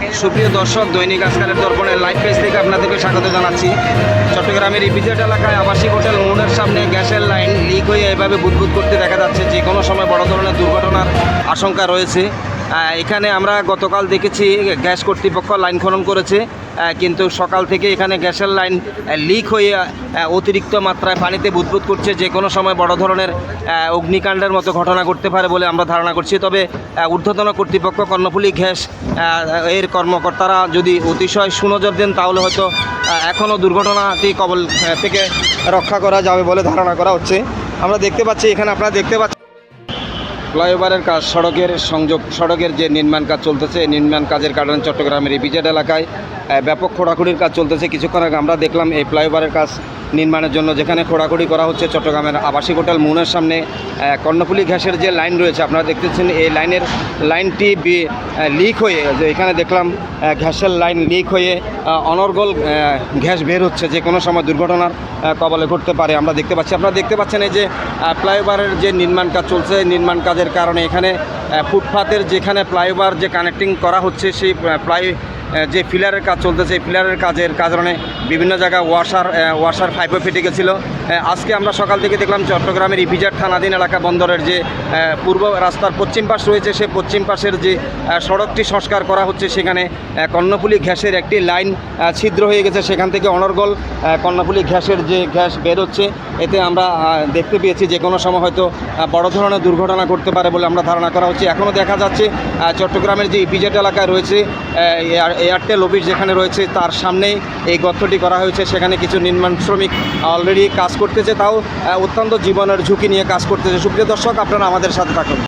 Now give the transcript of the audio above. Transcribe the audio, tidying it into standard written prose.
সুপ্রিয় দর্শক, দৈনিক আজকালের দর্পণের লাইভ পেজ থেকে আপনাদেরকে স্বাগত জানাচ্ছি। চট্টগ্রামের ইপিজেড এলাকায় আবাসিক হোটেল মোহনের সামনে গ্যাসের লাইন লিক হয়ে এভাবে বুদবুদ করতে দেখা যাচ্ছে। যে কোনো সময় বড় ধরনের দুর্ঘটনার আশঙ্কা রয়েছে। এখানে আমরা গতকাল দেখেছি গ্যাস কর্তৃপক্ষ লাইন খনন করেছে, কিন্তু সকাল থেকে এখানে গ্যাসের লাইন লিক হয়ে অতিরিক্ত মাত্রায় পানিতে বুদবুদ করছে। যে কোনো সময় বড় ধরনের অগ্নিকাণ্ডের মতো ঘটনা ঘটতে পারে বলে আমরা ধারণা করছি। তবে ঊর্ধ্বতন কর্তৃপক্ষ কর্ণফুলী গ্যাস এর কর্মকর্তারা যদি অতিশয় সুনজর দেন তাহলে হয়তো এখনও দুর্ঘটনাটি কবল থেকে রক্ষা করা যাবে বলে ধারণা করা হচ্ছে। আমরা দেখতে পাচ্ছি এখানে, আপনারা দেখতে পাচ্ছেন ফ্লাইওভারের কাজ, সড়কের যে নির্মাণ কাজ চলতেছে। নির্মাণ কাজের কারণে চট্টগ্রামের ইপিজেড এলাকায় ব্যাপক খোঁড়াখুড়ির কাজ চলতেছে। কিছুক্ষণ আগে আমরা দেখলাম এই ফ্লাইওভারের কাজ নির্মাণের জন্য যেখানে খোঁড়াখুড়ি করা হচ্ছে চট্টগ্রামের আবাসিক হোটেল মোহনের সামনে কর্ণফুলী গ্যাসের যে লাইন রয়েছে, আপনারা দেখতেছেন এই লাইনটি লিক হয়ে, যে এখানে দেখলাম গ্যাসের লাইন লিক হয়ে অনর্গল গ্যাস বের হচ্ছে। যে কোনো সময় দুর্ঘটনার কবলে ঘটতে পারে আমরা দেখতে পাচ্ছি। আপনারা দেখতে পাচ্ছেন এই যে ফ্লাইওভারের যে নির্মাণ কাজ চলছে, নির্মাণ কাজের কারণে এখানে ফুটপাতের যেখানে ফ্লাইওভার যে কানেক্টিং করা হচ্ছে, সেই যে ফিলারের কাজ চলতেছে, এই ফিলারের কাজের কারণে বিভিন্ন জায়গায় ওয়াশার পাইপও ফেটে গেছিলো। আজকে আমরা সকাল থেকে দেখলাম চট্টগ্রামের ইপিজেড থানাধীন এলাকা বন্দরের যে পূর্ব রাস্তার পশ্চিম পাশ রয়েছে, সেই পশ্চিম পাশের যে সড়কটি সংস্কার করা হচ্ছে, সেখানে কর্ণফুলী গ্যাসের একটি লাইন ছিদ্র হয়ে গেছে। সেখান থেকে অনর্গল কর্ণফুলী গ্যাসের যে গ্যাস বের হচ্ছে, এতে আমরা দেখতে পেয়েছি যে কোনো সময় হয়তো বড় ধরনের দুর্ঘটনা ঘটতে পারে বলে আমরা ধারণা করা হচ্ছে। এখনও দেখা যাচ্ছে চট্টগ্রামের যে ইপিজেড এলাকায় রয়েছে এয়ারটেল অফিস যেখানে রয়েছে, তার সামনেই এই গর্তটি করা হয়েছে। সেখানে কিছু নির্মাণ শ্রমিক অলরেডি কাজ করতেছে, তাও অত্যন্ত জীবনের ঝুঁকি নিয়ে কাজ করতেছে। সুপ্রিয় দর্শক, আপনারা আমাদের সাথে থাকুন।